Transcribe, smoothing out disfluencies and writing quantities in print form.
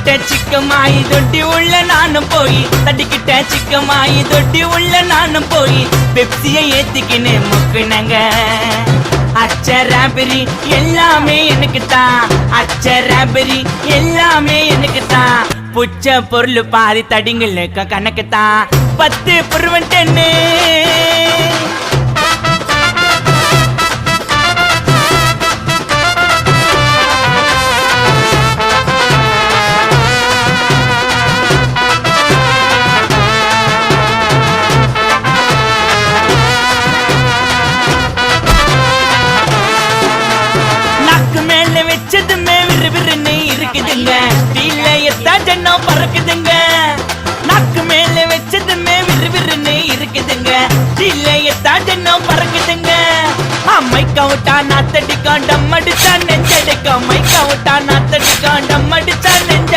தட்டிக்கிட்ட சிக்கமாயி தொட்டி உள்ள நானும் போய் தட்டிக்கிட்ட சிக்கமாயி தொட்டி உள்ள நானும் போய் பெப்சியை ஏத்திக்கின்னு முக்குனங்க. அச்சராபரி எல்லாமே எனக்கு தான், அச்சராபரி எல்லாமே எனக்கு தான். புச்ச பொருள் பாதி தடிங்களுக்கு கணக்கு தான் 10 புருவன் 10. வச்சதுமே விறுவிறுன்னு இருக்குதுங்க, டீல எத்தா ஜன்னம் பறக்குதுங்க. நாக்கு மேல வச்சதுமே விறுவிறுன்னு இருக்குதுங்க, டீல எத்தா ஜன்னம் பறக்குதுங்க. மைக்கா விட்டா நாத்தடிக்கும் டம் அடிச்சா நெஞ்சடிக்கும், மைக்கா விட்டா நாத்தடிக்கும் டம் அடிச்சா நெஞ்ச